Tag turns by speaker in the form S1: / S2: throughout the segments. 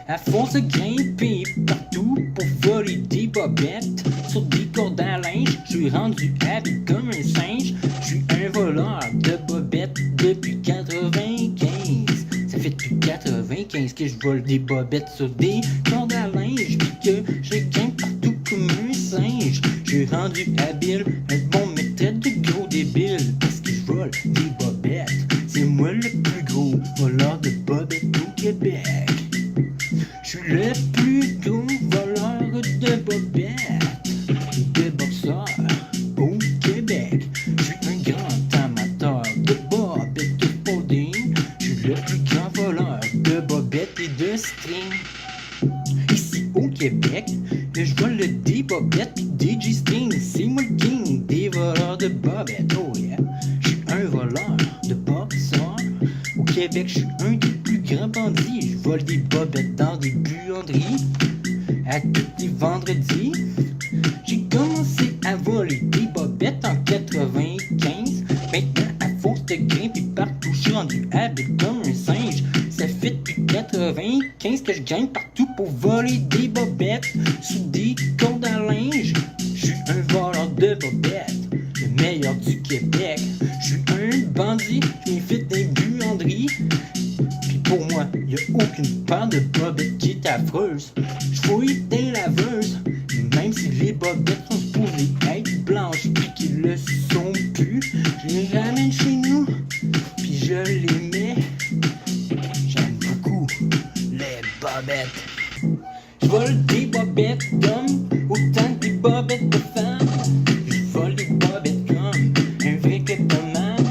S1: À force de grimper partout pour voler des bobettes sur des cordes à linge, je suis rendu habile comme un singe. Je suis un voleur de bobettes depuis 95. Ça fait depuis 95 que je vole des bobettes sur des cordes à linge, puis que je grimpe partout comme un singe. Je suis rendu habile, un bon méthode de gros débile, parce que je vole des bobettes. C'est moi le plus gros voleur de bobettes au Québec. Je suis le plus gros voleur de bobettes, de boxeurs au Québec. Je suis un grand amateur de bobettes de folding. Je suis le plus grand voleur de bobettes et de string. Ici au Québec, je vole des bobettes pis des G-strings. C'est moi le king des voleurs de bobettes, oh yeah. Je suis un voleur de boxeurs. Au Québec, je suis un des plus grands bandits. Je vole des bobettes dans des buanderies à tous les vendredis. J'ai commencé à voler des bobettes en 95. Maintenant, à force de grimper partout, je suis rendu habile comme un singe. Ça fait depuis 95 que je gagne partout pour voler des bobettes sous des cordes à linge. Je suis un voleur de bobettes, le meilleur du Québec. Je suis un bandit, je m'infite des buanderies. Puis pour moi, y'a aucune paire de bobettes qui est affreuse. Je fouille des laveuses, même si les bobettes sont supposées être blanches puis qu'ils le sont plus. Je les ramène chez nous, puis je les mets. J'aime beaucoup les bobettes. Je vole des bobettes d'hommes autant que des bobettes de femmes. Je vole des bobettes comme un vrai kleptomane.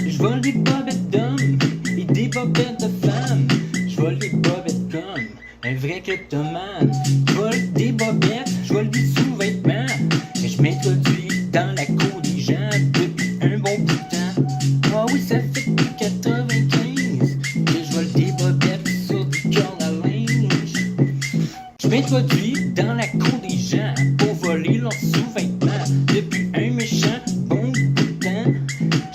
S1: Je vole des bobettes d'hommes et des bobettes de femmes. Je vole des bobettes comme un vrai kleptomane. Je vole des bobettes, je vole des sous-vêtements. Et je m'introduis dans la cour des gens depuis un bon bout de temps. Ah oui, ça fait depuis 95 que je vole des bobettes sur des cordes à linge. Je m'introduis dans la cour des gens pour voler leurs sous-vêtements depuis un méchant bon bout de temps.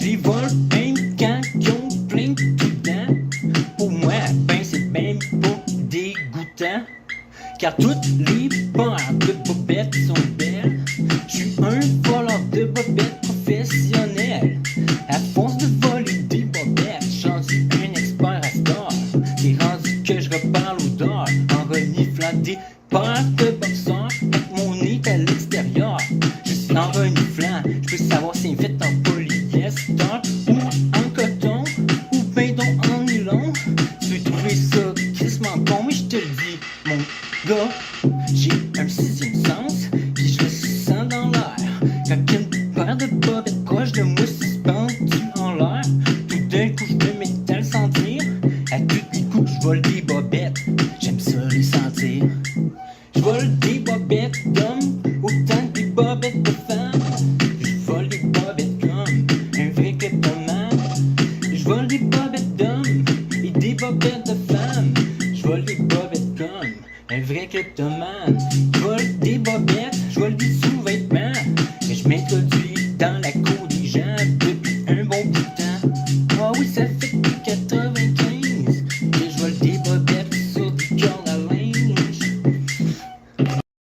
S1: Je les vole même quand ils ont plein de dedans. Pour moi, ben c'est même pas dégoûtant, car toutes les paires de bobettes sont belles. Je suis un voleur de bobettes professionnel. À force de voler des bobettes, j'en suis un expert à star. C'est rendu que je repars l'odeur en reniflant des paires de boxeurs avec mon nez à l'extérieur. Juste en reniflant, je peux savoir si c'est fait en polyester ou en coton ou ben donc en nylon. Tu peux trouver ça crissement con, mais je te le dis, mon gars.